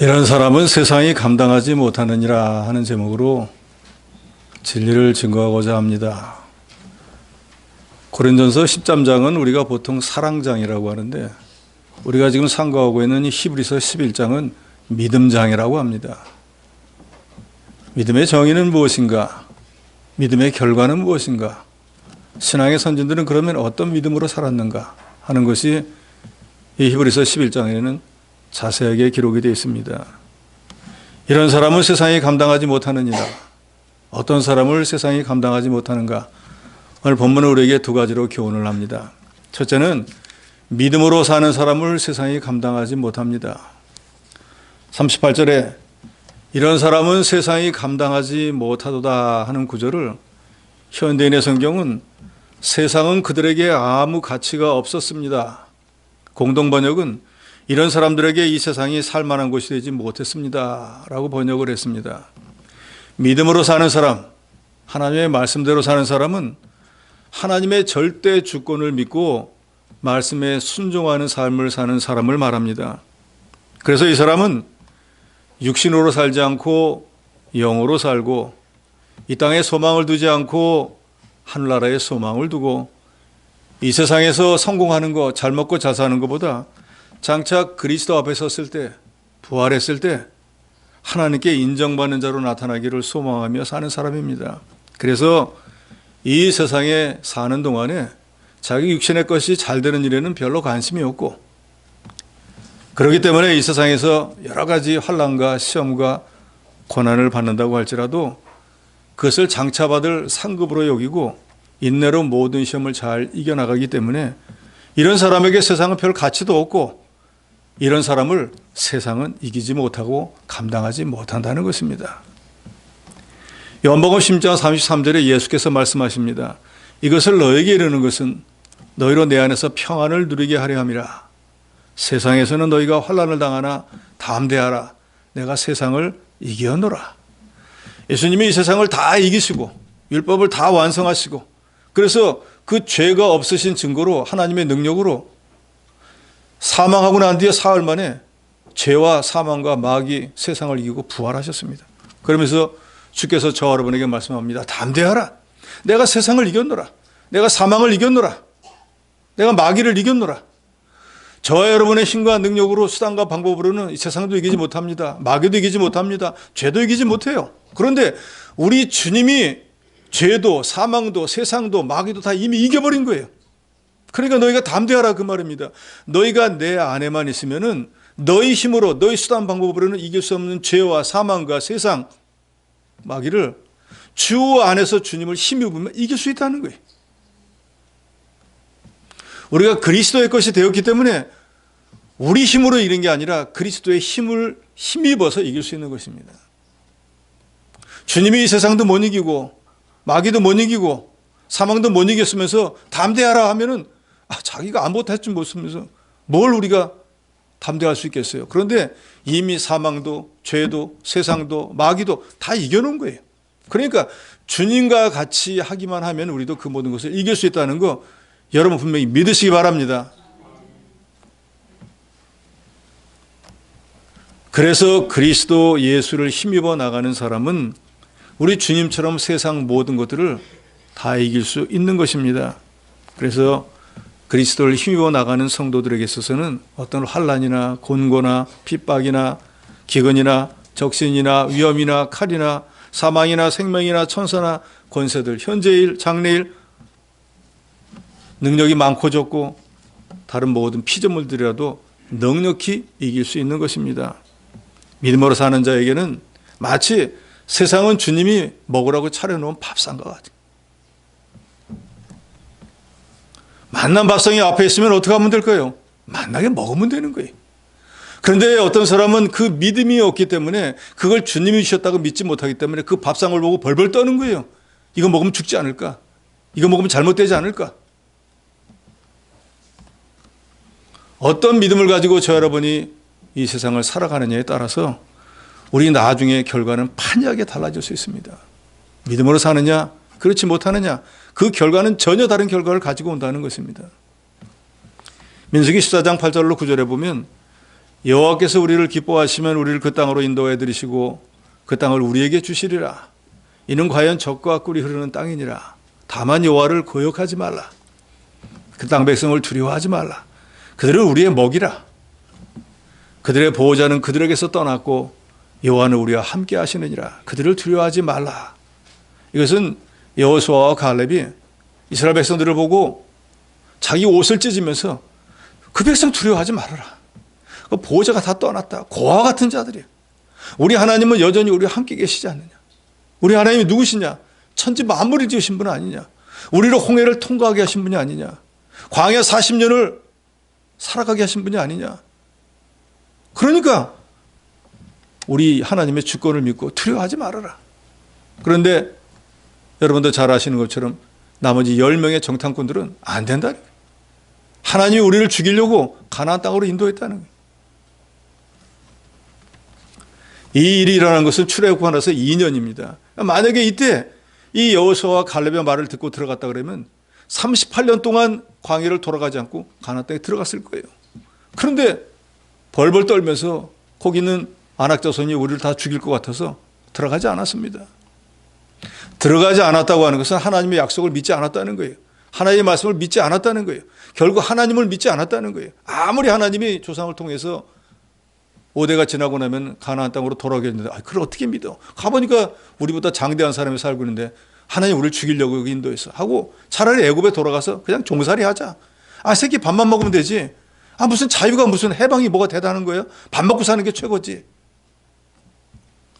이런 사람은 세상이 감당하지 못하느니라 하는 제목으로 진리를 증거하고자 합니다. 고린전서 10장은 우리가 보통 사랑장이라고 하는데 우리가 지금 상고하고 있는 이 히브리서 11장은 믿음장이라고 합니다. 믿음의 정의는 무엇인가? 믿음의 결과는 무엇인가? 신앙의 선진들은 그러면 어떤 믿음으로 살았는가 하는 것이 이 히브리서 11장에는 자세하게 기록이 되어 있습니다. 이런 사람은 세상이 감당하지 못하느니라. 어떤 사람을 세상이 감당하지 못하는가? 오늘 본문은 우리에게 두 가지로 교훈을 합니다. 첫째는 믿음으로 사는 사람을 세상이 감당하지 못합니다. 38절에 이런 사람은 세상이 감당하지 못하도다 하는 구절을 현대인의 성경은 세상은 그들에게 아무 가치가 없었습니다. 공동번역은 이런 사람들에게 이 세상이 살만한 곳이 되지 못했습니다 라고 번역을 했습니다. 믿음으로 사는 사람, 하나님의 말씀대로 사는 사람은 하나님의 절대 주권을 믿고 말씀에 순종하는 삶을 사는 사람을 말합니다. 그래서 이 사람은 육신으로 살지 않고 영으로 살고 이 땅에 소망을 두지 않고 하늘나라에 소망을 두고 이 세상에서 성공하는 것, 잘 먹고 잘 사는 것보다 장차 그리스도 앞에 섰을 때, 부활했을 때 하나님께 인정받는 자로 나타나기를 소망하며 사는 사람입니다. 그래서 이 세상에 사는 동안에 자기 육신의 것이 잘 되는 일에는 별로 관심이 없고, 그렇기 때문에 이 세상에서 여러 가지 환난과 시험과 고난을 받는다고 할지라도 그것을 장차 받을 상급으로 여기고 인내로 모든 시험을 잘 이겨나가기 때문에 이런 사람에게 세상은 별 가치도 없고 이런 사람을 세상은 이기지 못하고 감당하지 못한다는 것입니다. 요한복음 10장 33절에 예수께서 말씀하십니다. 이것을 너에게 이르는 것은 너희로 내 안에서 평안을 누리게 하려 함이라. 세상에서는 너희가 환난을 당하나 담대하라. 내가 세상을 이겨노라. 예수님이 이 세상을 다 이기시고 율법을 다 완성하시고 그래서 그 죄가 없으신 증거로 하나님의 능력으로 사망하고 난 뒤에 사흘 만에 죄와 사망과 마귀 세상을 이기고 부활하셨습니다. 그러면서 주께서 저와 여러분에게 말씀합니다. 담대하라. 내가 세상을 이겼노라. 내가 사망을 이겼노라. 내가 마귀를 이겼노라. 저와 여러분의 힘과 능력으로 수단과 방법으로는 이 세상도 이기지 못합니다. 마귀도 이기지 못합니다. 죄도 이기지 못해요. 그런데 우리 주님이 죄도 사망도 세상도 마귀도 다 이미 이겨버린 거예요. 그러니까 너희가 담대하라 그 말입니다. 너희가 내 안에만 있으면은 너희 힘으로 너희 수단 방법으로는 이길 수 없는 죄와 사망과 세상 마귀를 주 안에서 주님을 힘입으면 이길 수 있다는 거예요. 우리가 그리스도의 것이 되었기 때문에 우리 힘으로 이기는 게 아니라 그리스도의 힘을 힘입어서 이길 수 있는 것입니다. 주님이 이 세상도 못 이기고 마귀도 못 이기고 사망도 못 이겼으면서 담대하라 하면은 자기가 아무것도 할지 못하면서 뭘 우리가 담대할 수 있겠어요. 그런데 이미 사망도 죄도 세상도 마귀도 다 이겨놓은 거예요. 그러니까 주님과 같이 하기만 하면 우리도 그 모든 것을 이길 수 있다는 거 여러분 분명히 믿으시기 바랍니다. 그래서 그리스도 예수를 힘입어 나가는 사람은 우리 주님처럼 세상 모든 것들을 다 이길 수 있는 것입니다. 그래서 그리스도를 힘입어 나가는 성도들에게 있어서는 어떤 환난이나 곤고나 핍박이나 기근이나 적신이나 위험이나 칼이나 사망이나 생명이나 천사나 권세들, 현재일, 장래일, 능력이 많고 적고 다른 모든 피조물들이라도 넉넉히 이길 수 있는 것입니다. 믿음으로 사는 자에게는 마치 세상은 주님이 먹으라고 차려놓은 밥상과 같아요. 만난 밥상이 앞에 있으면 어떻게 하면 될까요? 만나게 먹으면 되는 거예요. 그런데 어떤 사람은 그 믿음이 없기 때문에 그걸 주님이 주셨다고 믿지 못하기 때문에 그 밥상을 보고 벌벌 떠는 거예요. 이거 먹으면 죽지 않을까? 이거 먹으면 잘못되지 않을까? 어떤 믿음을 가지고 저 여러분이 이 세상을 살아가느냐에 따라서 우리 나중에 결과는 판이하게 달라질 수 있습니다. 믿음으로 사느냐 그렇지 못하느냐 그 결과는 전혀 다른 결과를 가지고 온다는 것입니다. 민수기 14장 8절로 9절에 보면 여호와께서 우리를 기뻐하시면 우리를 그 땅으로 인도해 드리시고 그 땅을 우리에게 주시리라. 이는 과연 젖과 꿀이 흐르는 땅이니라. 다만 여호와를 거역하지 말라. 그 땅 백성을 두려워하지 말라. 그들은 우리의 먹이라. 그들의 보호자는 그들에게서 떠났고 여호와는 우리와 함께 하시느니라. 그들을 두려워하지 말라. 이것은 여호수아와 갈렙이 이스라엘 백성들을 보고 자기 옷을 찢으면서 그 백성 두려워하지 말아라. 그 보호자가 다 떠났다. 고아와 같은 자들이야. 우리 하나님은 여전히 우리와 함께 계시지 않느냐. 우리 하나님이 누구시냐? 천지 만물을 지으신 분 아니냐. 우리를 홍해를 통과하게 하신 분이 아니냐. 광야 40년을 살아가게 하신 분이 아니냐. 그러니까 우리 하나님의 주권을 믿고 두려워하지 말아라. 그런데 여러분도 잘 아시는 것처럼 나머지 10명의 정탐꾼들은 안 된다는 거예요. 하나님이 우리를 죽이려고 가나안 땅으로 인도했다는 거예요. 이 일이 일어난 것은 출애굽하고 나서 2년입니다. 만약에 이때 이 여호수아와 갈렙의 말을 듣고 들어갔다 그러면 38년 동안 광야를 돌아가지 않고 가나안 땅에 들어갔을 거예요. 그런데 벌벌 떨면서 거기는 아낙 자손이 우리를 다 죽일 것 같아서 들어가지 않았습니다. 들어가지 않았다고 하는 것은 하나님의 약속을 믿지 않았다는 거예요. 하나님의 말씀을 믿지 않았다는 거예요. 결국 하나님을 믿지 않았다는 거예요. 아무리 하나님이 조상을 통해서 5대가 지나고 나면 가나안 땅으로 돌아오게 했는데 그걸 어떻게 믿어? 가보니까 우리보다 장대한 사람이 살고 있는데 하나님 우리를 죽이려고 여기 인도했어 하고 차라리 애굽에 돌아가서 그냥 종살이 하자. 새끼 밥만 먹으면 되지. 무슨 자유가 무슨 해방이 뭐가 대단한 거예요? 밥 먹고 사는 게 최고지.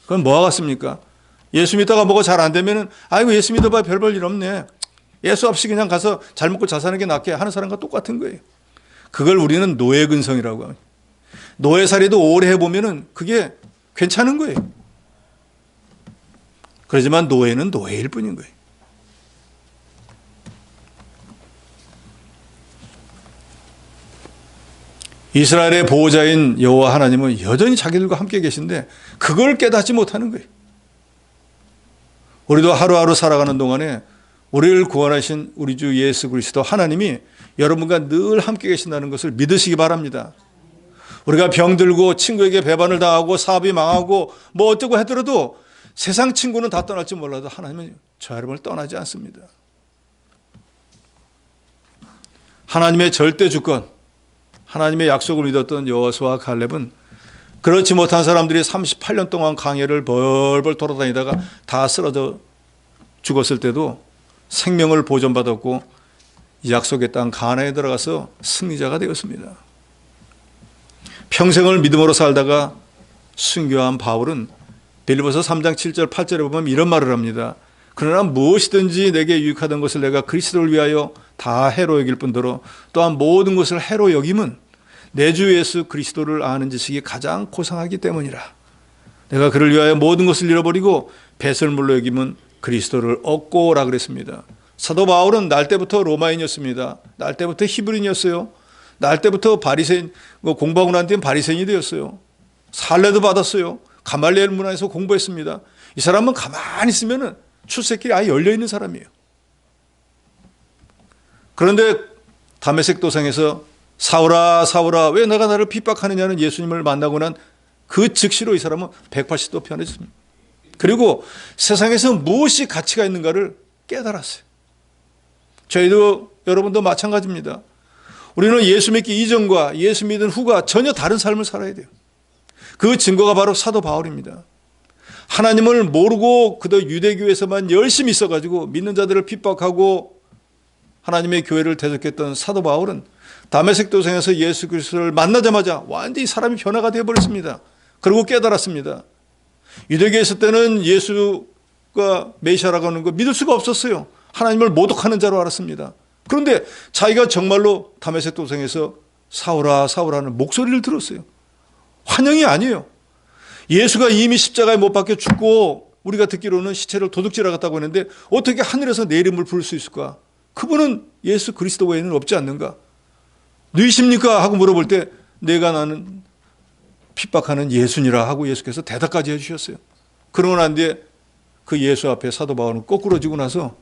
그건 뭐가 같습니까? 예수 믿다가 뭐가 잘 안 되면은 아이고 예수 믿어봐야 별 볼 일 없네. 예수 없이 그냥 가서 잘 먹고 잘 사는 게 낫게 하는 사람과 똑같은 거예요. 그걸 우리는 노예 근성이라고 합니다. 노예살이도 오래 해보면은 그게 괜찮은 거예요. 그렇지만 노예는 노예일 뿐인 거예요. 이스라엘의 보호자인 여호와 하나님은 여전히 자기들과 함께 계신데 그걸 깨닫지 못하는 거예요. 우리도 하루하루 살아가는 동안에 우리를 구원하신 우리 주 예수 그리스도 하나님이 여러분과 늘 함께 계신다는 것을 믿으시기 바랍니다. 우리가 병들고 친구에게 배반을 당하고 사업이 망하고 뭐 어쩌고 하더라도 세상 친구는 다 떠날지 몰라도 하나님은 저 여러분을 떠나지 않습니다. 하나님의 절대 주권, 하나님의 약속을 믿었던 여호수아와 갈렙은 그렇지 못한 사람들이 38년 동안 광야를 벌벌 돌아다니다가 다 쓰러져 죽었을 때도 생명을 보존받았고 이 약속의 땅 가나안에 들어가서 승리자가 되었습니다. 평생을 믿음으로 살다가 순교한 바울은 빌립보서 3장 7절 8절에 보면 이런 말을 합니다. 그러나 무엇이든지 내게 유익하던 것을 내가 그리스도를 위하여 다 해로 여길 뿐더러 또한 모든 것을 해로 여김은 내 주 예수 그리스도를 아는 지식이 가장 고상하기 때문이라. 내가 그를 위하여 모든 것을 잃어버리고 배설물로 여김은 그리스도를 얻고라 그랬습니다. 사도 바울은 날 때부터 로마인이었습니다. 날 때부터 히브리인이었어요. 날 때부터 바리새인, 공부하고 난 뒤엔 바리새인이 되었어요. 살례도 받았어요. 가말리엘 문화에서 공부했습니다. 이 사람은 가만히 있으면 출세길이 아예 열려있는 사람이에요. 그런데 다메섹 도상에서 사울아 사울아 왜 내가 나를 핍박하느냐는 예수님을 만나고 난 그 즉시로 이 사람은 180도 변해졌습니다. 그리고 세상에서 무엇이 가치가 있는가를 깨달았어요. 저희도 여러분도 마찬가지입니다. 우리는 예수 믿기 이전과 예수 믿은 후가 전혀 다른 삶을 살아야 돼요. 그 증거가 바로 사도 바울입니다. 하나님을 모르고 그도 유대교에서만 열심히 있어가지고 믿는 자들을 핍박하고 하나님의 교회를 대적했던 사도 바울은 다메섹 도상에서 예수 그리스도를 만나자마자 완전히 사람이 변화가 되어버렸습니다. 그리고 깨달았습니다. 유대교에 있을 때는 예수가 메시아라고 하는 거 믿을 수가 없었어요. 하나님을 모독하는 자로 알았습니다. 그런데 자기가 정말로 다메섹 도상에서 사울아 사울아는 목소리를 들었어요. 환영이 아니에요. 예수가 이미 십자가에 못 박혀 죽고 우리가 듣기로는 시체를 도둑질하러 갔다고 했는데 어떻게 하늘에서 내 이름을 부를 수 있을까? 그분은 예수 그리스도 외에는 없지 않는가? 누구십니까? 하고 물어볼 때 내가 나는 핍박하는 예수니라 하고 예수께서 대답까지 해주셨어요. 그러고 난 뒤에 그 예수 앞에 사도 바울은 거꾸러지고 나서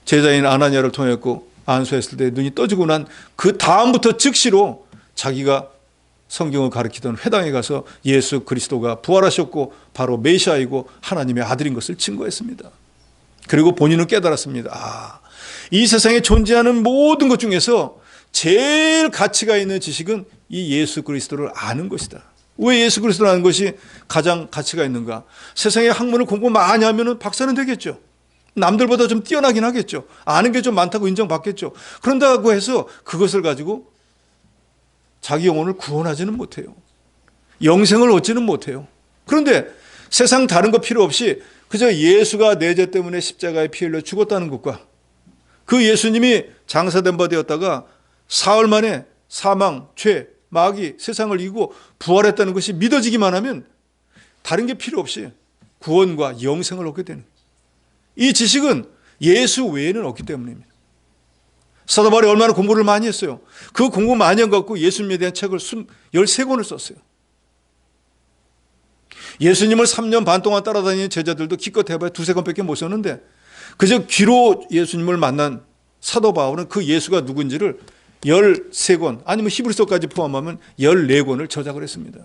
제자인 아나니아를 통했고 안수했을 때 눈이 떠지고 난 그 다음부터 즉시로 자기가 성경을 가르치던 회당에 가서 예수 그리스도가 부활하셨고 바로 메시아이고 하나님의 아들인 것을 증거했습니다. 그리고 본인은 깨달았습니다. 이 세상에 존재하는 모든 것 중에서 제일 가치가 있는 지식은 이 예수 그리스도를 아는 것이다. 왜 예수 그리스도를 아는 것이 가장 가치가 있는가? 세상의 학문을 공부 많이 하면 박사는 되겠죠. 남들보다 좀 뛰어나긴 하겠죠. 아는 게 좀 많다고 인정받겠죠. 그런다고 해서 그것을 가지고 자기 영혼을 구원하지는 못해요. 영생을 얻지는 못해요. 그런데 세상 다른 거 필요 없이 그저 예수가 내 죄 때문에 십자가에 피 흘려 죽었다는 것과 그 예수님이 장사된 바 되었다가 사흘 만에 사망, 죄, 마귀, 세상을 이기고 부활했다는 것이 믿어지기만 하면 다른 게 필요 없이 구원과 영생을 얻게 되는 거예요. 이 지식은 예수 외에는 없기 때문입니다. 사도 바울이 얼마나 공부를 많이 했어요. 그 공부 많이 한 것 갖고 예수님에 대한 책을 13권을 썼어요. 예수님을 3년 반 동안 따라다니는 제자들도 기껏 해봐야 2-3권밖에 못 썼는데 그저 귀로 예수님을 만난 사도 바울은 그 예수가 누군지를 13권 아니면 히브리서까지 포함하면 14권을 저작을 했습니다.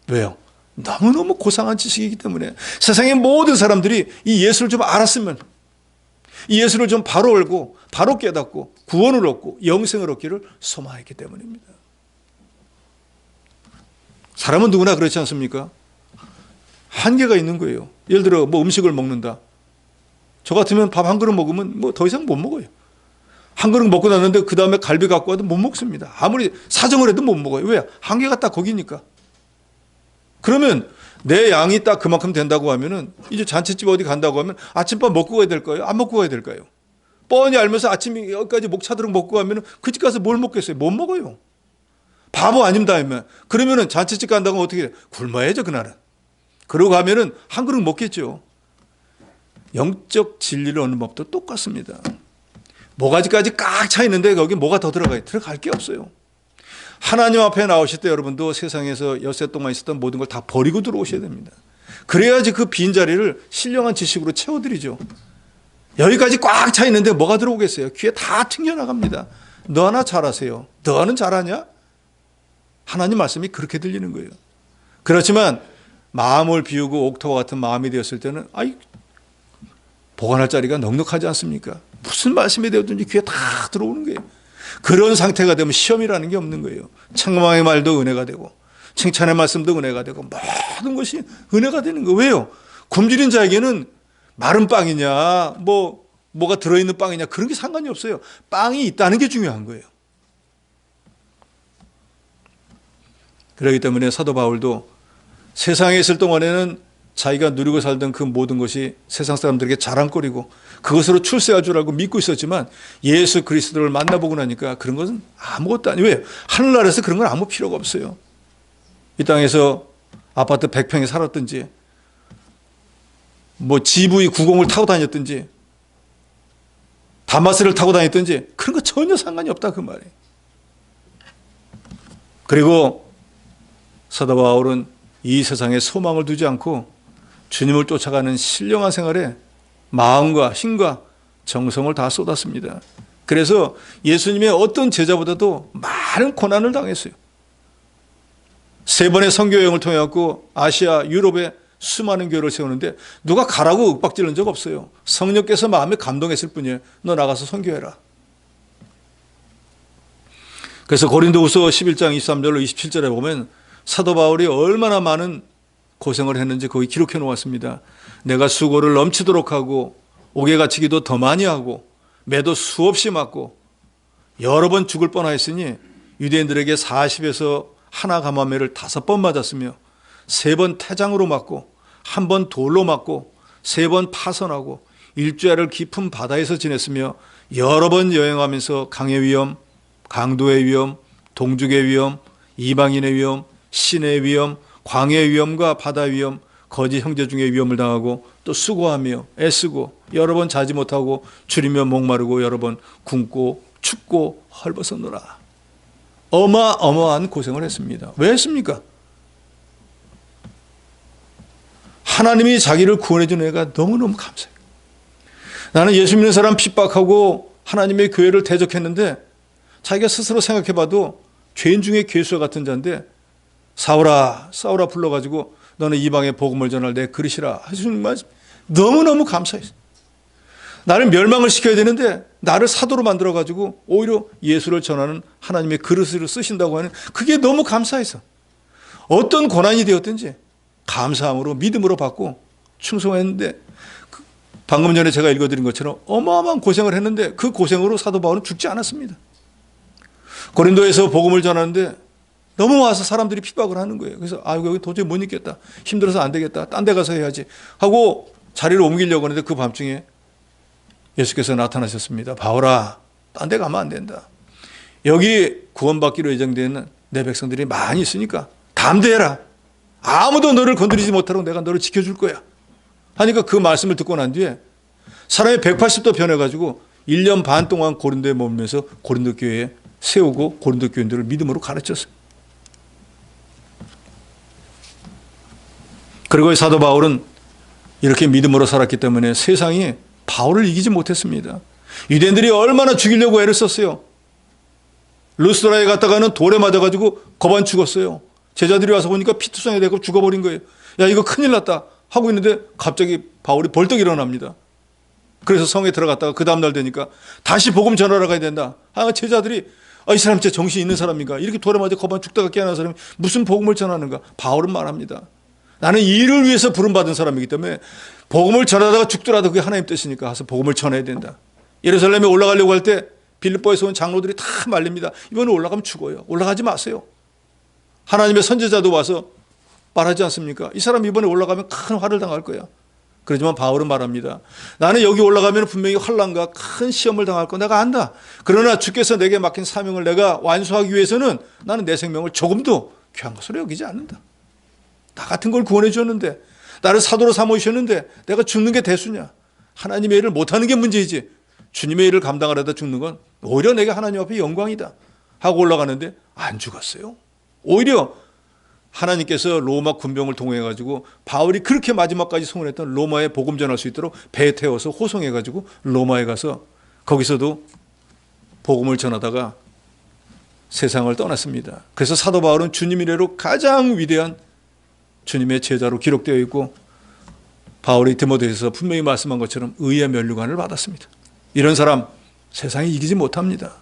왜요? 너무너무 고상한 지식이기 때문에 세상의 모든 사람들이 이 예수를 좀 알았으면 이 예수를 좀 바로 알고 바로 깨닫고 구원을 얻고 영생을 얻기를 소망했기 때문입니다. 사람은 누구나 그렇지 않습니까? 한계가 있는 거예요. 예를 들어 뭐 음식을 먹는다. 저 같으면 밥 한 그릇 먹으면 뭐 더 이상 못 먹어요. 한 그릇 먹고 났는데 그 다음에 갈비 갖고 와도 못 먹습니다. 아무리 사정을 해도 못 먹어요. 왜? 한계가 딱 거기니까. 그러면 내 양이 딱 그만큼 된다고 하면은 이제 잔치집 어디 간다고 하면 아침밥 먹고 가야 될까요? 안 먹고 가야 될까요? 뻔히 알면서 아침 여기까지 목 차도록 먹고 가면은 그 집 가서 뭘 먹겠어요? 못 먹어요. 바보 아닙니다. 하면 그러면은 잔치집 간다고 하면 어떻게 해요? 굶어야죠 그날은. 그러고 가면은 한 그릇 먹겠죠. 영적 진리를 얻는 법도 똑같습니다. 모가지까지 꽉 차 있는데 거기 뭐가 더 들어가요? 들어갈 게 없어요. 하나님 앞에 나오실 때 여러분도 세상에서 엿새 동안 있었던 모든 걸 다 버리고 들어오셔야 됩니다. 그래야지 그 빈자리를 신령한 지식으로 채워드리죠. 여기까지 꽉 차 있는데 뭐가 들어오겠어요? 귀에 다 튕겨나갑니다. 너 하나 잘하세요. 너는 잘하냐? 하나님 말씀이 그렇게 들리는 거예요. 그렇지만 마음을 비우고 옥토와 같은 마음이 되었을 때는 보관할 자리가 넉넉하지 않습니까? 무슨 말씀이 되었든지 귀에 다 들어오는 거예요. 그런 상태가 되면 시험이라는 게 없는 거예요. 책망의 말도 은혜가 되고 칭찬의 말씀도 은혜가 되고 모든 것이 은혜가 되는 거예요. 왜요? 굶주린 자에게는 마른 빵이냐 뭐가 들어있는 빵이냐 그런 게 상관이 없어요. 빵이 있다는 게 중요한 거예요. 그렇기 때문에 사도 바울도 세상에 있을 동안에는 자기가 누리고 살던 그 모든 것이 세상 사람들에게 자랑거리고 그것으로 출세할 줄 알고 믿고 있었지만 예수 그리스도를 만나보고 나니까 그런 것은 아무것도 아니에요. 왜? 하늘나라에서 그런 건 아무 필요가 없어요. 이 땅에서 아파트 100평에 살았든지 뭐 GV 90을 타고 다녔든지 다마스를 타고 다녔든지 그런 거 전혀 상관이 없다 그 말이에요. 그리고 사도 바울은 이 세상에 소망을 두지 않고 주님을 쫓아가는 신령한 생활에 마음과 힘과 정성을 다 쏟았습니다. 그래서 예수님의 어떤 제자보다도 많은 고난을 당했어요. 3번의 선교 여행을 통해 갖고 아시아, 유럽에 수많은 교회를 세우는데 누가 가라고 윽박지른 적 없어요. 성령께서 마음에 감동했을 뿐이에요. 너 나가서 선교해라. 그래서 고린도후서 11장 23절로 27절에 보면 사도 바울이 얼마나 많은 고생을 했는지 거기 기록해 놓았습니다. 내가 수고를 넘치도록 하고 옥에 갇히기도 더 많이 하고 매도 수없이 맞고 여러 번 죽을 뻔하였으니 유대인들에게 40에서 하나 감화매를 5번 맞았으며 3번 태장으로 맞고 1번 돌로 맞고 3번 파선하고 일주일을 깊은 바다에서 지냈으며 여러 번 여행하면서 강의 위험, 강도의 위험, 동족의 위험, 이방인의 위험, 신의 위험, 광해의 위험과 바다 위험, 거짓 형제 중에 위험을 당하고 또 수고하며 애쓰고 여러 번 자지 못하고 줄이며 목마르고 여러 번 굶고 춥고 헐벗었노라. 어마어마한 고생을 했습니다. 왜 했습니까? 하나님이 자기를 구원해 준 애가 너무너무 감사해요. 나는 예수 믿는 사람 핍박하고 하나님의 교회를 대적했는데 자기가 스스로 생각해 봐도 죄인 중에 괴수와 같은 자인데 사울아 불러가지고 너는 이방에 복음을 전할 내 그릇이라 하시는 말씀 너무너무 감사했어요. 나를 멸망을 시켜야 되는데 나를 사도로 만들어가지고 오히려 예수를 전하는 하나님의 그릇으로 쓰신다고 하는 그게 너무 감사해서 어떤 고난이 되었든지 감사함으로 믿음으로 받고 충성했는데 방금 전에 제가 읽어드린 것처럼 어마어마한 고생을 했는데 그 고생으로 사도 바울은 죽지 않았습니다. 고린도에서 복음을 전하는데 너무 와서 사람들이 핍박을 하는 거예요. 그래서 여기 도저히 못 있겠다. 힘들어서 안 되겠다. 딴 데 가서 해야지 하고 자리를 옮기려고 하는데 그 밤중에 예수께서 나타나셨습니다. 바울아, 딴 데 가면 안 된다. 여기 구원받기로 예정되어 있는 내 백성들이 많이 있으니까 담대해라. 아무도 너를 건드리지 못하도록 내가 너를 지켜줄 거야. 하니까 그 말씀을 듣고 난 뒤에 사람이 180도 변해가지고 1년 반 동안 고린도에 머물면서 고린도 교회에 세우고 고린도 교인들을 믿음으로 가르쳤어요. 그리고 사도 바울은 이렇게 믿음으로 살았기 때문에 세상이 바울을 이기지 못했습니다. 유대인들이 얼마나 죽이려고 애를 썼어요. 루스드라에 갔다가는 돌에 맞아가지고 거반 죽었어요. 제자들이 와서 보니까 피투성이 되고 죽어버린 거예요. 야, 이거 큰일 났다 하고 있는데 갑자기 바울이 벌떡 일어납니다. 그래서 성에 들어갔다가 그 다음날 되니까 다시 복음 전하러 가야 된다. 제자들이 이 사람 진짜 정신 있는 사람인가? 이렇게 돌에 맞아 거반 죽다가 깨어난 사람이 무슨 복음을 전하는가? 바울은 말합니다. 나는 이 일을 위해서 부름받은 사람이기 때문에 복음을 전하다가 죽더라도 그게 하나님 뜻이니까 가서 복음을 전해야 된다. 예루살렘에 올라가려고 할 때 빌립보에서 온 장로들이 다 말립니다. 이번에 올라가면 죽어요. 올라가지 마세요. 하나님의 선지자도 와서 말하지 않습니까? 이 사람 이번에 올라가면 큰 화를 당할 거야. 그렇지만 바울은 말합니다. 나는 여기 올라가면 분명히 환난과 큰 시험을 당할 거 내가 안다. 그러나 주께서 내게 맡긴 사명을 내가 완수하기 위해서는 나는 내 생명을 조금도 귀한 것으로 여기지 않는다. 나 같은 걸 구원해 주셨는데 나를 사도로 삼으셨는데 내가 죽는 게 대수냐. 하나님의 일을 못하는 게 문제이지 주님의 일을 감당하려다 죽는 건 오히려 내가 하나님 앞에 영광이다 하고 올라가는데 안 죽었어요. 오히려 하나님께서 로마 군병을 동원해가지고 바울이 그렇게 마지막까지 소원했던 로마에 복음 전할 수 있도록 배에 태워서 호송해가지고 로마에 가서 거기서도 복음을 전하다가 세상을 떠났습니다. 그래서 사도 바울은 주님 이래로 가장 위대한 주님의 제자로 기록되어 있고 바울이 디모데에서 분명히 말씀한 것처럼 의의 면류관을 받았습니다. 이런 사람 세상이 이기지 못합니다.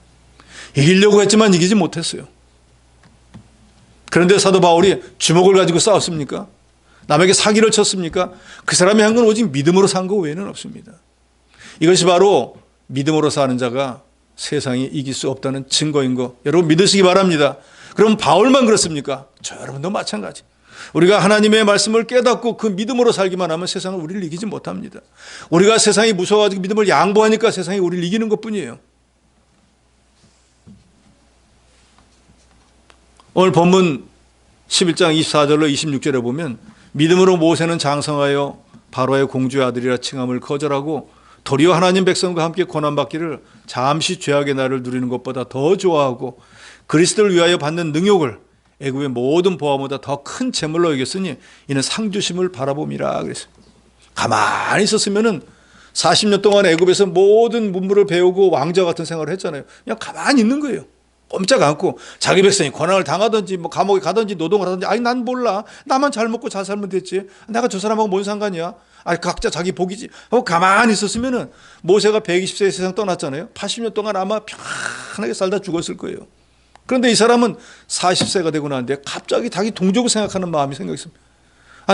이기려고 했지만 이기지 못했어요. 그런데 사도 바울이 주먹을 가지고 싸웠습니까? 남에게 사기를 쳤습니까? 그 사람이 한 건 오직 믿음으로 산 거 외에는 없습니다. 이것이 바로 믿음으로 사는 자가 세상이 이길 수 없다는 증거인 거 여러분 믿으시기 바랍니다. 그럼 바울만 그렇습니까? 저 여러분도 마찬가지. 우리가 하나님의 말씀을 깨닫고 그 믿음으로 살기만 하면 세상은 우리를 이기지 못합니다. 우리가 세상이 무서워가지고 믿음을 양보하니까 세상이 우리를 이기는 것뿐이에요. 오늘 본문 11장 24절로 26절에 보면 믿음으로 모세는 장성하여 바로의 공주의 아들이라 칭함을 거절하고 도리어 하나님 백성과 함께 고난받기를 잠시 죄악의 날을 누리는 것보다 더 좋아하고 그리스도를 위하여 받는 능욕을 애굽의 모든 보화보다 더 큰 재물로 여겼으니 이는 상주심을 바라봄이라 그랬어요. 가만히 있었으면은 40년 동안 애굽에서 모든 문물을 배우고 왕자 같은 생활을 했잖아요. 그냥 가만히 있는 거예요. 꼼짝 않고 자기 백성이 고난을 당하든지 뭐 감옥에 가든지 노동을 하든지 아니 난 몰라. 나만 잘 먹고 잘 살면 됐지. 내가 저 사람하고 뭔 상관이야. 아니 각자 자기 복이지 하고 가만히 있었으면은 모세가 120세에 세상 떠났잖아요. 80년 동안 아마 편하게 살다 죽었을 거예요. 그런데 이 사람은 40세가 되고 나는데 갑자기 자기 동족을 생각하는 마음이 생겼습니다.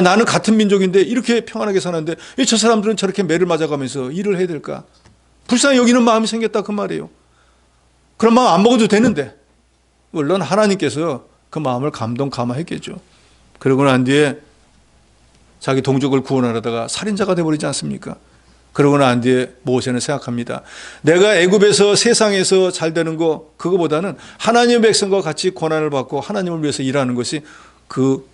나는 같은 민족인데 이렇게 평안하게 사는데 왜 저 사람들은 저렇게 매를 맞아가면서 일을 해야 될까? 불쌍히 여기는 마음이 생겼다 그 말이에요. 그런 마음 안 먹어도 되는데 물론 하나님께서 그 마음을 감동감화했겠죠. 그러고 난 뒤에 자기 동족을 구원하려다가 살인자가 되어버리지 않습니까? 그러고 난 뒤에 모세는 생각합니다. 내가 애굽에서 세상에서 잘 되는 거 그거보다는 하나님의 백성과 같이 고난을 받고 하나님을 위해서 일하는 것이 그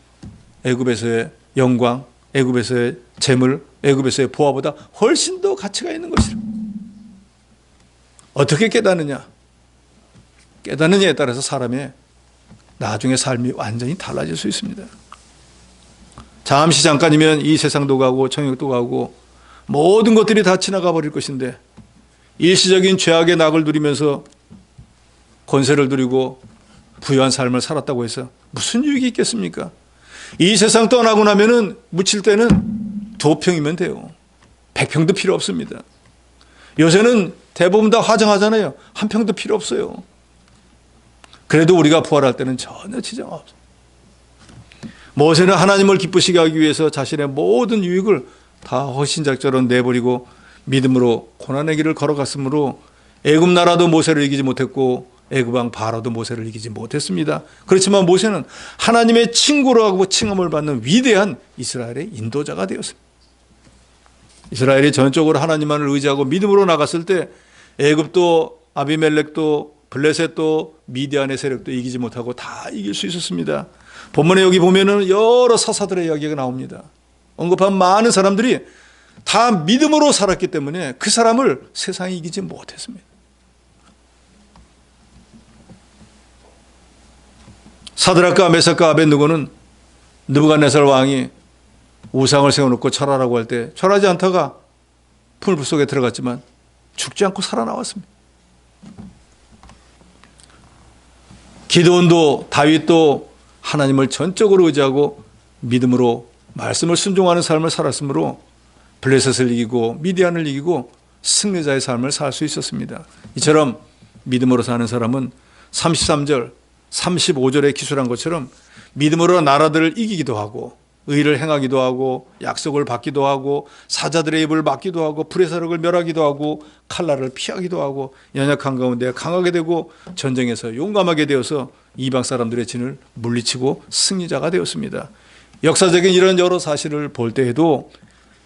애굽에서의 영광, 애굽에서의 재물, 애굽에서의 보화보다 훨씬 더 가치가 있는 것이라. 어떻게 깨닫느냐? 깨닫느냐에 따라서 사람의 나중에 삶이 완전히 달라질 수 있습니다. 잠깐이면 이 세상도 가고 천국도 가고 모든 것들이 다 지나가 버릴 것인데 일시적인 죄악의 낙을 누리면서 권세를 누리고 부유한 삶을 살았다고 해서 무슨 유익이 있겠습니까? 이 세상 떠나고 나면은 묻힐 때는 2평이면 돼요. 100평도 필요 없습니다. 요새는 대부분 다 화장하잖아요. 1평도 필요 없어요. 그래도 우리가 부활할 때는 전혀 지장 없어요. 모세는 하나님을 기쁘시게 하기 위해서 자신의 모든 유익을 다 헌신작처럼 내버리고 믿음으로 고난의 길을 걸어갔으므로 애굽 나라도 모세를 이기지 못했고 애굽 왕 바로도 모세를 이기지 못했습니다. 그렇지만 모세는 하나님의 친구라고 칭함을 받는 위대한 이스라엘의 인도자가 되었습니다. 이스라엘이 전적으로 하나님만을 의지하고 믿음으로 나갔을 때 애굽도 아비멜렉도 블레셋도 미디안의 세력도 이기지 못하고 다 이길 수 있었습니다. 본문에 여기 보면은 여러 사사들의 이야기가 나옵니다. 언급한 많은 사람들이 다 믿음으로 살았기 때문에 그 사람을 세상이 이기지 못했습니다. 사드락과 메삭과 아벳느고는 느부갓네살 왕이 우상을 세워놓고 철하라고 할 때 철하지 않다가 풀 속에 들어갔지만 죽지 않고 살아나왔습니다. 기드온도 다윗도 하나님을 전적으로 의지하고 믿음으로 말씀을 순종하는 삶을 살았으므로 블레셋을 이기고 미디안을 이기고 승리자의 삶을 살 수 있었습니다. 이처럼 믿음으로 사는 사람은 33절, 35절에 기술한 것처럼 믿음으로 나라들을 이기기도 하고 의를 행하기도 하고 약속을 받기도 하고 사자들의 입을 막기도 하고 불의 사력을 멸하기도 하고 칼날을 피하기도 하고 연약한 가운데 강하게 되고 전쟁에서 용감하게 되어서 이방 사람들의 진을 물리치고 승리자가 되었습니다. 역사적인 이런 여러 사실을 볼 때에도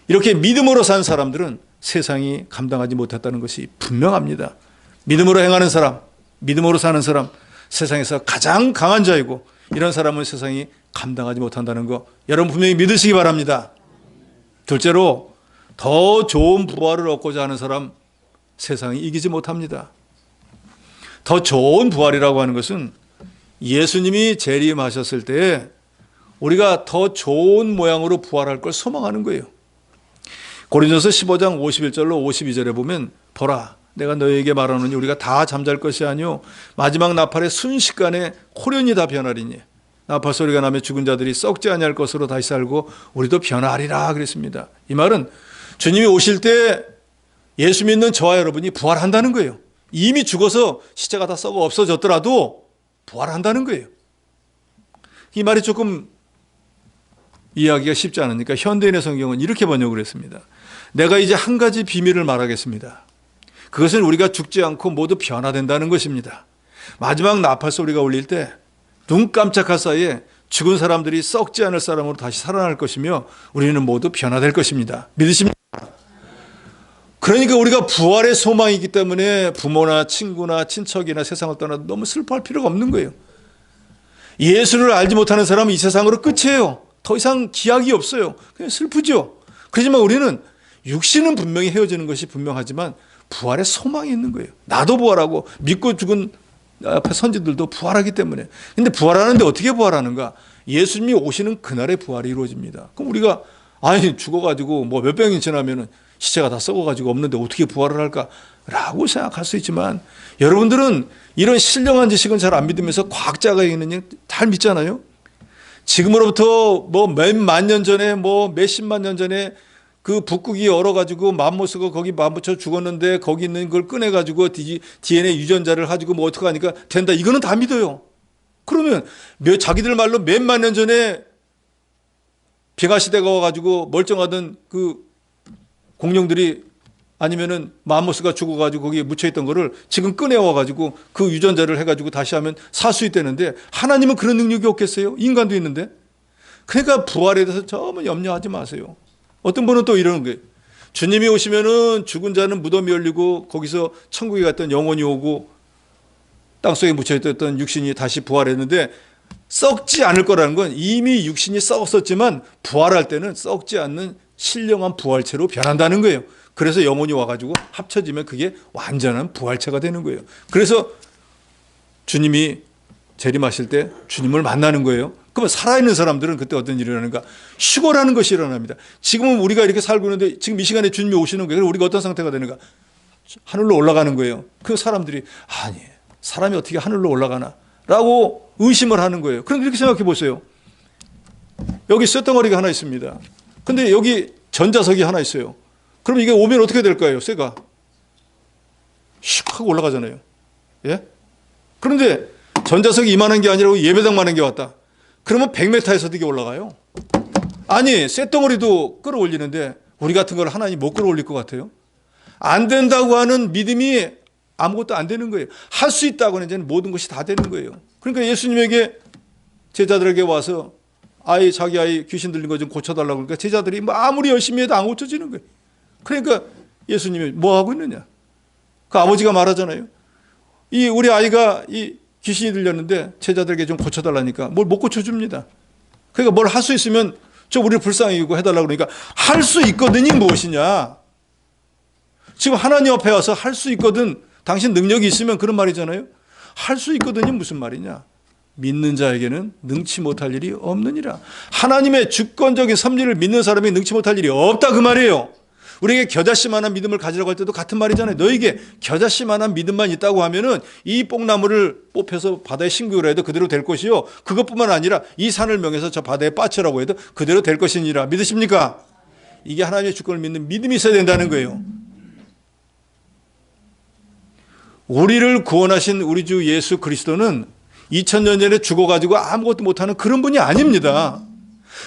이렇게 믿음으로 산 사람들은 세상이 감당하지 못했다는 것이 분명합니다. 믿음으로 행하는 사람, 믿음으로 사는 사람, 세상에서 가장 강한 자이고 이런 사람은 세상이 감당하지 못한다는 거 여러분 분명히 믿으시기 바랍니다. 둘째로 더 좋은 부활을 얻고자 하는 사람 세상이 이기지 못합니다. 더 좋은 부활이라고 하는 것은 예수님이 재림하셨을 때 우리가 더 좋은 모양으로 부활할 걸 소망하는 거예요. 고린도서 15장 51절로 52절에 보면 보라 내가 너희에게 말하노니 우리가 다 잠잘 것이 아니요 마지막 나팔의 순식간에 호련히 다 변하리니 나팔 소리가 나면 죽은 자들이 썩지 아니할 것으로 다시 살고 우리도 변하리라 그랬습니다. 이 말은 주님이 오실 때 예수 믿는 저와 여러분이 부활한다는 거예요. 이미 죽어서 시체가 다 썩어 없어졌더라도 부활한다는 거예요. 이 말이 조금 이해하기가 쉽지 않으니까 현대인의 성경은 이렇게 번역을 했습니다. 내가 이제 한 가지 비밀을 말하겠습니다. 그것은 우리가 죽지 않고 모두 변화된다는 것입니다. 마지막 나팔 소리가 울릴 때 눈 깜짝할 사이에 죽은 사람들이 썩지 않을 사람으로 다시 살아날 것이며 우리는 모두 변화될 것입니다. 믿으십니까? 그러니까 우리가 부활의 소망이기 때문에 부모나 친구나 친척이나 세상을 떠나도 너무 슬퍼할 필요가 없는 거예요. 예수를 알지 못하는 사람은 이 세상으로 끝이에요. 더 이상 기약이 없어요. 그냥 슬프죠. 그렇지만 우리는 육신은 분명히 헤어지는 것이 분명하지만 부활의 소망이 있는 거예요. 나도 부활하고 믿고 죽은 앞에 선지들도 부활하기 때문에. 근데 부활하는데 어떻게 부활하는가? 예수님이 오시는 그날의 부활이 이루어집니다. 그럼 우리가 아니 죽어가지고 뭐 몇 병이 지나면은 시체가 다 썩어가지고 없는데 어떻게 부활을 할까? 라고 생각할 수 있지만 여러분들은 이런 신령한 지식은 잘 안 믿으면서 과학자가 있는 일 잘 믿잖아요. 지금으로부터 뭐 몇만 년 전에 뭐 몇십만 년 전에 그 북극이 얼어가지고 맘모스가 거기 맘붙여 죽었는데 거기 있는 걸 꺼내가지고 DNA 유전자를 가지고 뭐 어떻게 하니까 된다. 이거는 다 믿어요. 그러면 자기들 말로 몇만 년 전에 비가시대가 와가지고 멀쩡하던 그 공룡들이 아니면은 맘모스가 죽어가지고 거기에 묻혀있던 거를 지금 꺼내와가지고 그 유전자를 해가지고 다시 하면 살 수 있다는데 하나님은 그런 능력이 없겠어요? 인간도 있는데. 그러니까 부활에 대해서 전혀 염려하지 마세요. 어떤 분은 또 이러는 거예요. 주님이 오시면은 죽은 자는 무덤이 열리고 거기서 천국에 갔던 영혼이 오고 땅속에 묻혀있던 육신이 다시 부활했는데 썩지 않을 거라는 건 이미 육신이 썩었었지만 부활할 때는 썩지 않는 신령한 부활체로 변한다는 거예요. 그래서 영혼이 와가지고 합쳐지면 그게 완전한 부활체가 되는 거예요. 그래서 주님이 재림하실 때 주님을 만나는 거예요. 그러면 살아있는 사람들은 그때 어떤 일이 일어나는가? 휴거라는 것이 일어납니다. 지금은 우리가 이렇게 살고 있는데 지금 이 시간에 주님이 오시는 거예요. 그럼 우리가 어떤 상태가 되는가? 하늘로 올라가는 거예요. 그 사람들이 아니 사람이 어떻게 하늘로 올라가나? 라고 의심을 하는 거예요. 그럼 이렇게 생각해 보세요. 여기 쇳덩어리가 하나 있습니다. 근데 여기 전자석이 하나 있어요. 그럼 이게 오면 어떻게 될까요? 쇠가 슉 하고 올라가잖아요. 예? 그런데 전자석이 이만한 게 아니라 예배당만한 게 왔다. 그러면 100m에서도 이게 올라가요. 아니, 쇳덩어리도 끌어올리는데 우리 같은 걸 하나님 못 끌어올릴 것 같아요? 안 된다고 하는 믿음이 아무것도 안 되는 거예요. 할 수 있다고는 이제 모든 것이 다 되는 거예요. 그러니까 예수님에게 제자들에게 와서 자기 아이 귀신 들린 거 좀 고쳐달라고 그러니까 제자들이 뭐 아무리 열심히 해도 안 고쳐지는 거예요. 그러니까 예수님이 뭐 하고 있느냐? 그 아버지가 말하잖아요. 우리 아이가 귀신이 들렸는데 제자들에게 좀 고쳐달라니까 뭘 못 고쳐줍니다. 그러니까 뭘 할 수 있으면 우리를 불쌍히 여기고 해달라고 그러니까 할 수 있거든이 무엇이냐? 지금 하나님 앞에 와서 할 수 있거든, 당신 능력이 있으면 그런 말이잖아요. 할 수 있거든이 무슨 말이냐? 믿는 자에게는 능치 못할 일이 없느니라. 하나님의 주권적인 섭리를 믿는 사람이 능치 못할 일이 없다 그 말이에요. 우리에게 겨자씨만한 믿음을 가지라고 할 때도 같은 말이잖아요. 너에게 겨자씨만한 믿음만 있다고 하면은 이 뽕나무를 뽑혀서 바다에 신기로 해도 그대로 될 것이요. 그것뿐만 아니라 이 산을 명해서 저 바다에 빠치라고 해도 그대로 될 것이니라. 믿으십니까? 이게 하나님의 주권을 믿는 믿음이 있어야 된다는 거예요. 우리를 구원하신 우리 주 예수 그리스도는 2000년 전에 죽어가지고 아무것도 못하는 그런 분이 아닙니다.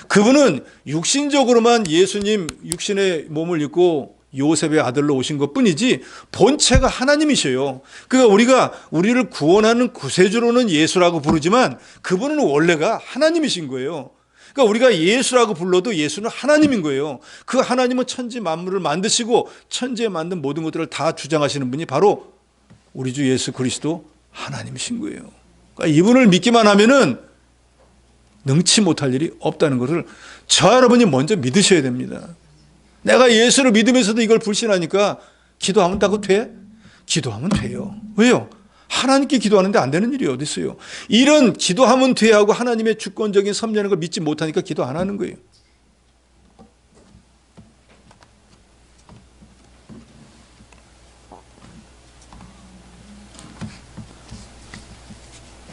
그분은 육신적으로만 예수님 육신의 몸을 입고 요셉의 아들로 오신 것뿐이지 본체가 하나님이셔요. 그러니까 우리를 구원하는 구세주로는 예수라고 부르지만 그분은 원래가 하나님이신 거예요. 그러니까 우리가 예수라고 불러도 예수는 하나님인 거예요. 그 하나님은 천지 만물을 만드시고 천지에 만든 모든 것들을 다 주장하시는 분이 바로 우리 주 예수 그리스도 하나님이신 거예요. 그러니까 이분을 믿기만 하면은 능치 못할 일이 없다는 것을 저 여러분이 먼저 믿으셔야 됩니다. 내가 예수를 믿으면서도 이걸 불신하니까 기도하면 다고 돼? 기도하면 돼요. 왜요? 하나님께 기도하는데 안 되는 일이 어디 있어요? 이런 기도하면 돼 하고 하나님의 주권적인 섭리하는 걸 믿지 못하니까 기도 안 하는 거예요.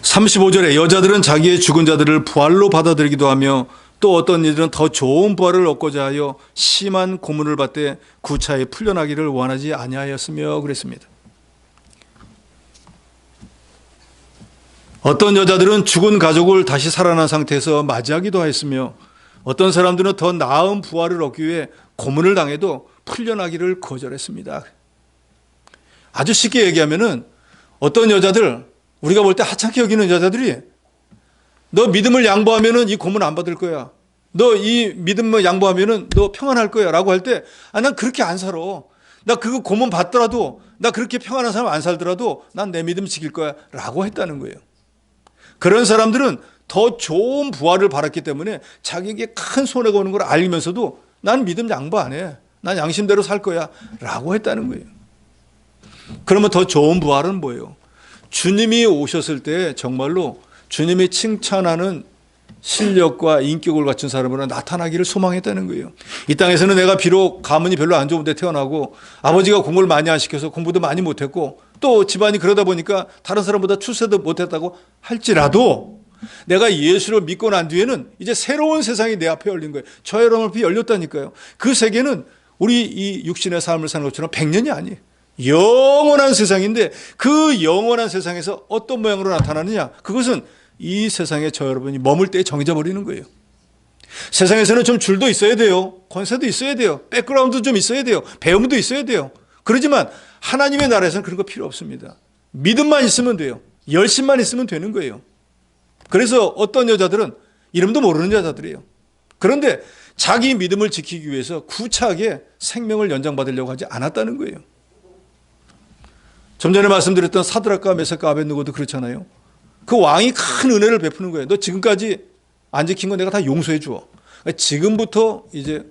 (35절에) 여자들은 자기의 죽은 자들을 부활로 받아들이기도 하며 또 어떤 이들은 더 좋은 부활을 얻고자 하여 심한 고문을 받되 구차히 풀려나기를 원하지 아니하였으며 그랬습니다. 어떤 여자들은 죽은 가족을 다시 살아난 상태에서 맞이하기도 하였으며 어떤 사람들은 더 나은 부활을 얻기 위해 고문을 당해도 풀려나기를 거절했습니다. 아주 쉽게 얘기하면은 어떤 여자들, 우리가 볼 때 하찮게 여기는 여자들이 너 믿음을 양보하면은 이 고문 안 받을 거야. 너 이 믿음을 양보하면은 너 평안할 거야 라고 할 때 난 그렇게 안 살아. 나 그거 고문 받더라도 나 그렇게 평안한 사람 안 살더라도 난 내 믿음 지킬 거야 라고 했다는 거예요. 그런 사람들은 더 좋은 부활을 바랐기 때문에 자기에게 큰 손해가 오는 걸 알면서도 난 믿음 양보 안 해. 난 양심대로 살 거야 라고 했다는 거예요. 그러면 더 좋은 부활은 뭐예요? 주님이 오셨을 때 정말로 주님이 칭찬하는 실력과 인격을 갖춘 사람으로 나타나기를 소망했다는 거예요. 이 땅에서는 내가 비록 가문이 별로 안 좋은데 태어나고 아버지가 공부를 많이 안 시켜서 공부도 많이 못했고 또 집안이 그러다 보니까 다른 사람보다 출세도 못했다고 할지라도 내가 예수를 믿고 난 뒤에는 이제 새로운 세상이 내 앞에 열린 거예요. 저 여러분 앞에 열렸다니까요. 그 세계는 우리 이 육신의 삶을 사는 것처럼 100년이 아니에요. 영원한 세상인데 그 영원한 세상에서 어떤 모양으로 나타나느냐? 그것은 이 세상에 저 여러분이 머물 때 정해져 버리는 거예요. 세상에서는 좀 줄도 있어야 돼요. 권세도 있어야 돼요. 백그라운드도 좀 있어야 돼요. 배움도 있어야 돼요. 그렇지만 하나님의 나라에서는 그런 거 필요 없습니다. 믿음만 있으면 돼요. 열심만 있으면 되는 거예요. 그래서 어떤 여자들은 이름도 모르는 여자들이에요. 그런데 자기 믿음을 지키기 위해서 구차하게 생명을 연장받으려고 하지 않았다는 거예요. 좀 전에 말씀드렸던 사드락과 메삭과 아벳느고도 그렇잖아요. 그 왕이 큰 은혜를 베푸는 거예요. 너 지금까지 안 지킨 거 내가 다 용서해 줘. 지금부터 이제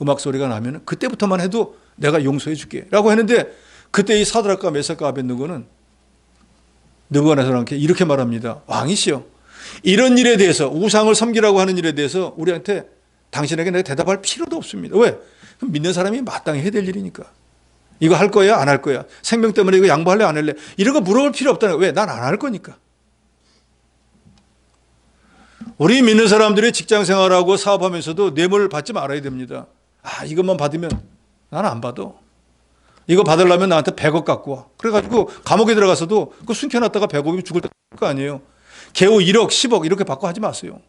음악 소리가 나면 그때부터만 해도 내가 용서해 줄게 라고 했는데 그때 이 사드락과 메삭과 아벳느고는 느부갓네살한테 이렇게 말합니다. 왕이시여, 이런 일에 대해서 우상을 섬기라고 하는 일에 대해서 우리한테 당신에게 내가 대답할 필요도 없습니다. 왜? 믿는 사람이 마땅히 해야 될 일이니까. 이거 할 거야? 안 할 거야? 생명 때문에 이거 양보할래? 안 할래? 이런 거 물어볼 필요 없다는 거예요. 왜? 난 안 할 거니까. 우리 믿는 사람들이 직장 생활하고 사업하면서도 뇌물을 받지 말아야 됩니다. 이것만 받으면 나는 안 받아. 이거 받으려면 나한테 100억 갖고 와. 그래가지고 감옥에 들어가서도 그 숨겨놨다가 100억이면 죽을 거 아니에요. 겨우 1억, 10억 이렇게 받고 하지 마세요.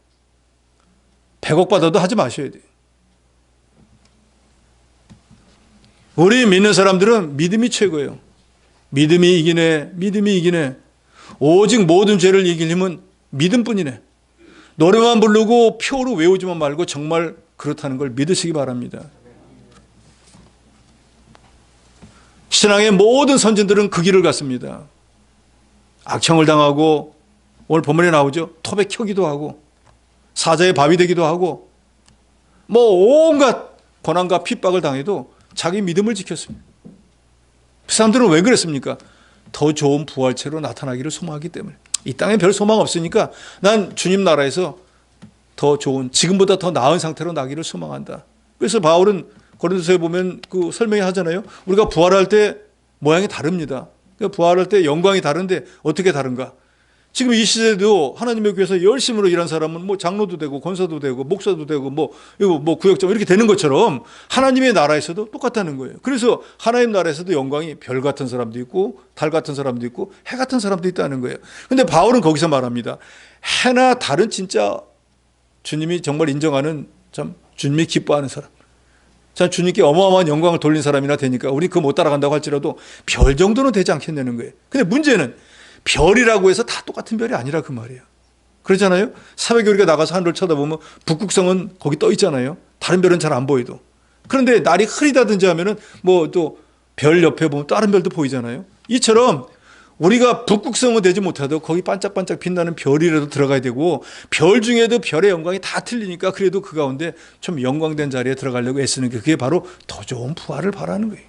100억 받아도 하지 마셔야 돼요. 우리 믿는 사람들은 믿음이 최고예요. 믿음이 이기네. 믿음이 이기네. 오직 모든 죄를 이길 힘은 믿음뿐이네. 노래만 부르고 표로 외우지만 말고 정말 그렇다는 걸 믿으시기 바랍니다. 신앙의 모든 선진들은 그 길을 갔습니다. 악청을 당하고 오늘 본문에 나오죠. 톱에 켜기도 하고 사자의 밥이 되기도 하고 온갖 고난과 핍박을 당해도 자기 믿음을 지켰습니다. 그 사람들은 왜 그랬습니까? 더 좋은 부활체로 나타나기를 소망하기 때문에. 이 땅에 별 소망 없으니까 난 주님 나라에서 더 좋은, 지금보다 더 나은 상태로 나기를 소망한다. 그래서 바울은 고린도서에 보면 그 설명이 하잖아요. 우리가 부활할 때 모양이 다릅니다. 부활할 때 영광이 다른데 어떻게 다른가? 지금 이 시대도 하나님의 교회에서 열심으로 일한 사람은 장로도 되고 권사도 되고 목사도 되고 구역장 이렇게 되는 것처럼 하나님의 나라에서도 똑같다는 거예요. 그래서 하나님 나라에서도 영광이 별 같은 사람도 있고 달 같은 사람도 있고 해 같은 사람도 있다는 거예요. 근데 바울은 거기서 말합니다. 해나 달은 진짜 주님이 정말 인정하는, 참 주님이 기뻐하는 사람, 참 주님께 어마어마한 영광을 돌린 사람이나 되니까 우리 그거 못 따라간다고 할지라도 별 정도는 되지 않겠냐는 거예요. 근데 문제는 별이라고 해서 다 똑같은 별이 아니라 그 말이에요. 그렇잖아요. 새벽에 우리가 나가서 하늘을 쳐다보면 북극성은 거기 떠 있잖아요. 다른 별은 잘 안 보여도. 그런데 날이 흐리다든지 하면은 또 별 옆에 보면 다른 별도 보이잖아요. 이처럼 우리가 북극성은 되지 못해도 거기 반짝반짝 빛나는 별이라도 들어가야 되고, 별 중에도 별의 영광이 다 틀리니까 그래도 그 가운데 좀 영광된 자리에 들어가려고 애쓰는 게, 그게 바로 더 좋은 부활을 바라는 거예요.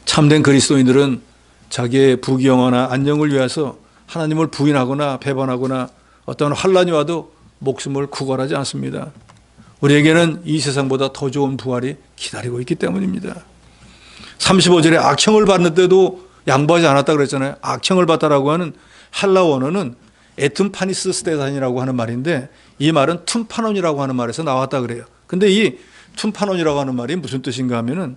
참된 그리스도인들은 자기의 부귀영화나 안녕을 위해서 하나님을 부인하거나 배반하거나 어떤 환란이 와도 목숨을 구걸하지 않습니다. 우리에게는 이 세상보다 더 좋은 부활이 기다리고 있기 때문입니다. 35절에 악형을 받는데도 양보하지 않았다 그랬잖아요. 악형을 받다라고 하는 헬라 원어는 에툰파니스 스테산이라고 하는 말인데, 이 말은 툼파논이라고 하는 말에서 나왔다 그래요. 근데 이 툼파논이라고 하는 말이 무슨 뜻인가 하면은,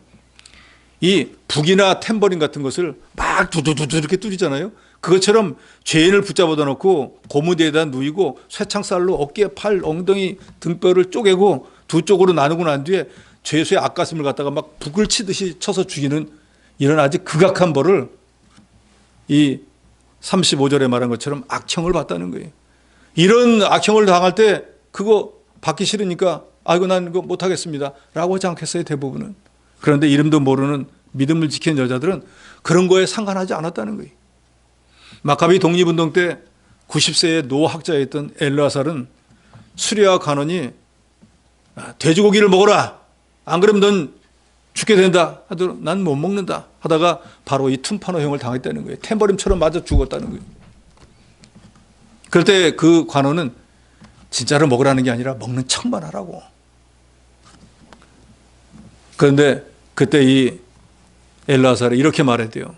이 북이나 탬버린 같은 것을 막 두두두두 이렇게 뚫리잖아요. 그것처럼 죄인을 붙잡아다 놓고 고무대에다 누이고 쇠창살로 어깨, 팔, 엉덩이, 등뼈를 쪼개고 두 쪽으로 나누고 난 뒤에 죄수의 앞가슴을 갖다가 막 북을 치듯이 쳐서 죽이는 이런 아주 극악한 벌을 이 35절에 말한 것처럼 악형을 받다는 거예요. 이런 악형을 당할 때 그거 받기 싫으니까 아이고 난 이거 못하겠습니다 라고 하지 않겠어요, 대부분은. 그런데 이름도 모르는 믿음을 지키는 여자들은 그런 거에 상관하지 않았다는 거예요. 마카비 독립운동 때 90세의 노학자였던 엘르아살은 수리아 간원이 돼지고기를 먹어라, 안 그러면 넌 죽게 된다 하더라도 난 못 먹는다 하다가 바로 이 툼파노형을 당했다는 거예요. 탬버림처럼 맞아 죽었다는 거예요. 그럴 때 그 관원은 진짜로 먹으라는 게 아니라 먹는 척만 하라고. 그런데 그때 이 엘르아살이 이렇게 말했대요.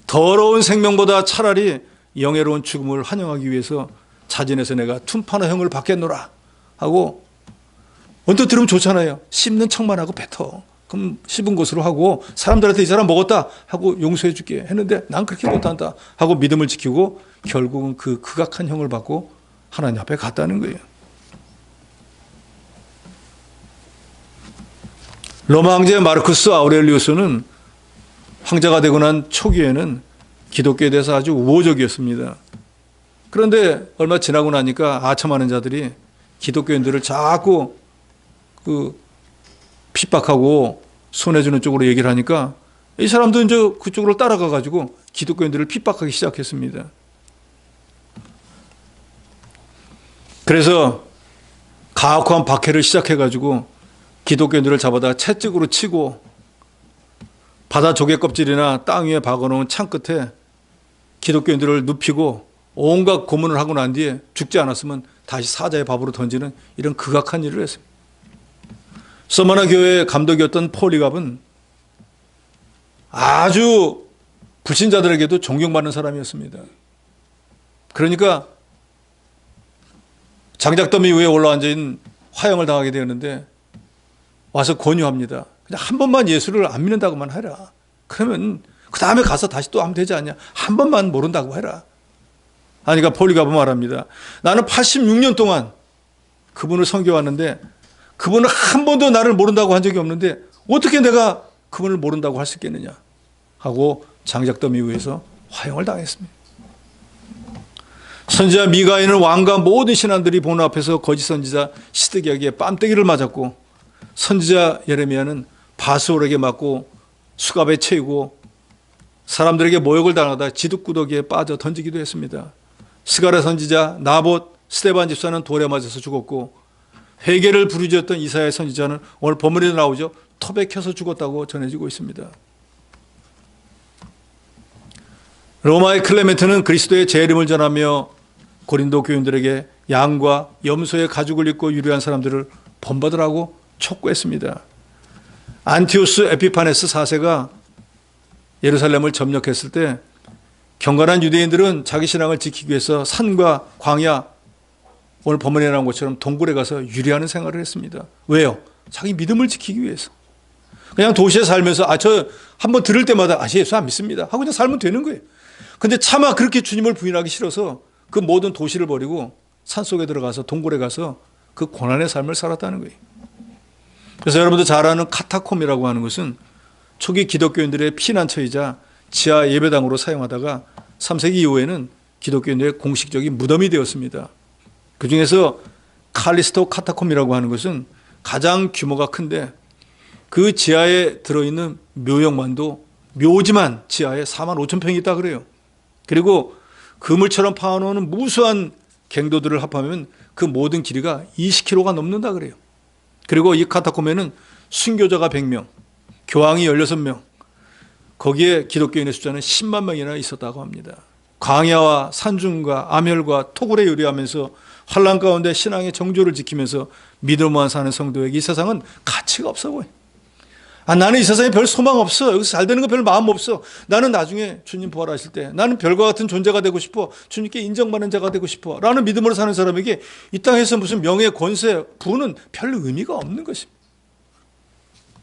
더러운 생명보다 차라리 영예로운 죽음을 환영하기 위해서 자진해서 내가 툼파노형을 받겠노라 하고, 언뜻 들으면 좋잖아요. 씹는 척만 하고 뱉어. 그럼 씹은 것으로 하고 사람들한테 이 사람 먹었다 하고 용서해 줄게 했는데 난 그렇게 못한다 하고 믿음을 지키고 결국은 그 극악한 형을 받고 하나님 앞에 갔다는 거예요. 로마 황제 마르쿠스 아우렐리우스는 황제가 되고 난 초기에는 기독교에 대해서 아주 우호적이었습니다. 그런데 얼마 지나고 나니까 아첨하는 자들이 기독교인들을 자꾸 핍박하고 손해주는 쪽으로 얘기를 하니까 이 사람도 이제 그쪽으로 따라가 가지고 기독교인들을 핍박하기 시작했습니다. 그래서 가혹한 박해를 시작해 가지고 기독교인들을 잡아다 채찍으로 치고 바다 조개 껍질이나 땅 위에 박아놓은 창 끝에 기독교인들을 눕히고 온갖 고문을 하고 난 뒤에 죽지 않았으면 다시 사자의 밥으로 던지는 이런 극악한 일을 했습니다. 서머나 교회의 감독이었던 폴리갑은 아주 불신자들에게도 존경받는 사람이었습니다. 그러니까 장작더미 위에 올라앉아 있는 화형을 당하게 되었는데 와서 권유합니다. 그냥 한 번만 예수를 안 믿는다고만 해라. 그러면 그 다음에 가서 다시 또 하면 되지 않냐. 한 번만 모른다고 해라. 하니까 폴리가브 말합니다. 나는 86년 동안 그분을 섬겨왔는데 그분은 한 번도 나를 모른다고 한 적이 없는데 어떻게 내가 그분을 모른다고 할 수 있겠느냐 하고 장작더미 위에서 화형을 당했습니다. 선지자 미가에는 왕과 모든 신하들이 보는 앞에서 거짓 선지자 시드기야에게 뺨때기를 맞았고, 선지자 예레미야는 바스올에게 맞고 수갑에 채이고 사람들에게 모욕을 당하다 지둑구더기에 빠져 던지기도 했습니다. 스가랴 선지자, 나봇, 스데반 집사는 돌에 맞아서 죽었고, 회개를 부르짖었던 이사야 선지자는 오늘 본문에 나오죠. 톱에 켜서 죽었다고 전해지고 있습니다. 로마의 클레멘트는 그리스도의 재림을 전하며 고린도 교인들에게 양과 염소의 가죽을 입고 유리한 사람들을 본받으라고 촉구했습니다. 안티오스 에피파네스 4세가 예루살렘을 점령했을 때 경건한 유대인들은 자기 신앙을 지키기 위해서 산과 광야, 오늘 본문에 나온 것처럼 동굴에 가서 유리하는 생활을 했습니다. 왜요? 자기 믿음을 지키기 위해서. 그냥 도시에 살면서 저 한번 들을 때마다 예수 안 믿습니다 하고 그냥 살면 되는 거예요. 근데 차마 그렇게 주님을 부인하기 싫어서 그 모든 도시를 버리고 산속에 들어가서 동굴에 가서 그 고난의 삶을 살았다는 거예요. 그래서 여러분도 잘 아는 카타콤이라고 하는 것은 초기 기독교인들의 피난처이자 지하 예배당으로 사용하다가 3세기 이후에는 기독교인들의 공식적인 무덤이 되었습니다. 그 중에서 칼리스토 카타콤이라고 하는 것은 가장 규모가 큰데 그 지하에 들어있는 묘역만도 묘지만 지하에 4만 5천 평이 있다 그래요. 그리고 그물처럼 파놓은 무수한 갱도들을 합하면 그 모든 길이가 20km가 넘는다 그래요. 그리고 이 카타콤에는 순교자가 100명, 교황이 16명, 거기에 기독교인의 숫자는 10만 명이나 있었다고 합니다. 광야와 산중과 암혈과 토굴에 요리하면서 환난 가운데 신앙의 정조를 지키면서 믿음만 사는 성도에게 이 세상은 가치가 없어 보여. 나는 이 세상에 별 소망 없어. 여기서 잘 되는 거 별 마음 없어. 나는 나중에 주님 부활하실 때 나는 별과 같은 존재가 되고 싶어. 주님께 인정받는 자가 되고 싶어. 라는 믿음으로 사는 사람에게 이 땅에서 무슨 명예, 권세, 부는 별 의미가 없는 것입니다.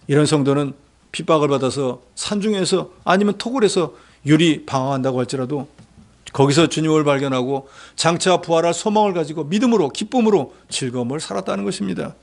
이런 성도는 핍박을 받아서 산중에서 아니면 토굴에서 유리 방황한다고 할지라도 거기서 주님을 발견하고 장차 부활할 소망을 가지고 믿음으로, 기쁨으로, 즐거움을 살았다는 것입니다.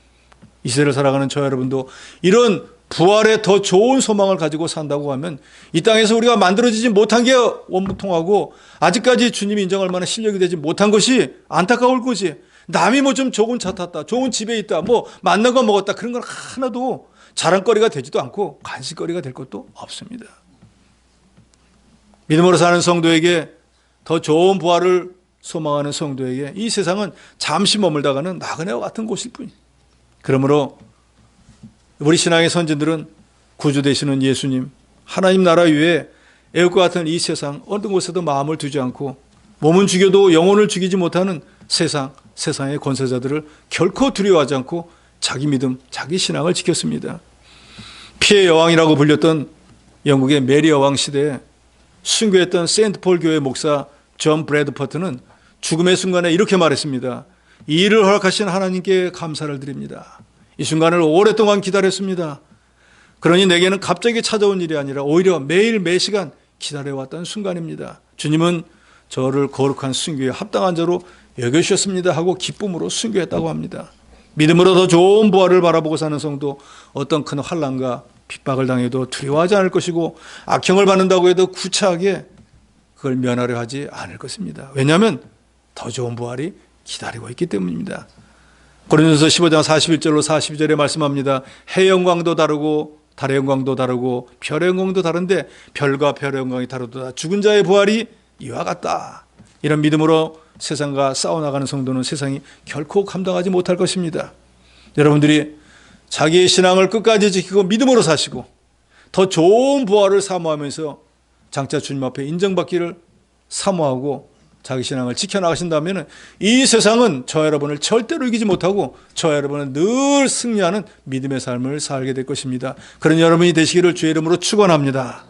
이 세대를 살아가는 저 여러분도 이런 부활에 더 좋은 소망을 가지고 산다고 하면 이 땅에서 우리가 만들어지지 못한 게 원통하고 아직까지 주님이 인정할 만한 실력이 되지 못한 것이 안타까울 거지. 남이 뭐 좀 좋은 차 탔다, 좋은 집에 있다, 뭐 맛난 거 먹었다, 그런 건 하나도 자랑거리가 되지도 않고 간식거리가 될 것도 없습니다. 믿음으로 사는 성도에게, 더 좋은 부활을 소망하는 성도에게 이 세상은 잠시 머물다가는 나그네와 같은 곳일 뿐이에요. 그러므로 우리 신앙의 선진들은 구주 되시는 예수님, 하나님 나라 위에 애국과 같은 이 세상 어느 곳에도 마음을 두지 않고 몸은 죽여도 영혼을 죽이지 못하는 세상의 권세자들을 결코 두려워하지 않고 자기 믿음, 자기 신앙을 지켰습니다. 피의 여왕이라고 불렸던 영국의 메리 여왕 시대에 순교했던 세인트폴 교회 목사 존 브래드퍼트는 죽음의 순간에 이렇게 말했습니다. 이 일을 허락하신 하나님께 감사를 드립니다. 이 순간을 오랫동안 기다렸습니다. 그러니 내게는 갑자기 찾아온 일이 아니라 오히려 매일 매시간 기다려왔던 순간입니다. 주님은 저를 거룩한 순교에 합당한 자로 여겨주셨습니다 하고 기쁨으로 순교했다고 합니다. 믿음으로 더 좋은 부활을 바라보고 사는 성도, 어떤 큰 환난과 핍박을 당해도 두려워하지 않을 것이고 악형을 받는다고 해도 구차하게 그걸 면하려 하지 않을 것입니다. 왜냐하면 더 좋은 부활이 기다리고 있기 때문입니다. 고린도서 15장 41절로 42절에 말씀합니다. 해의 영광도 다르고 달의 영광도 다르고 별의 영광도 다른데 별과 별의 영광이 다르도다. 죽은 자의 부활이 이와 같다. 이런 믿음으로 세상과 싸워나가는 성도는 세상이 결코 감당하지 못할 것입니다. 여러분들이 자기의 신앙을 끝까지 지키고 믿음으로 사시고 더 좋은 부활을 사모하면서 장차 주님 앞에 인정받기를 사모하고 자기 신앙을 지켜나가신다면 이 세상은 저 여러분을 절대로 이기지 못하고 저 여러분은 늘 승리하는 믿음의 삶을 살게 될 것입니다. 그런 여러분이 되시기를 주의 이름으로 축원합니다.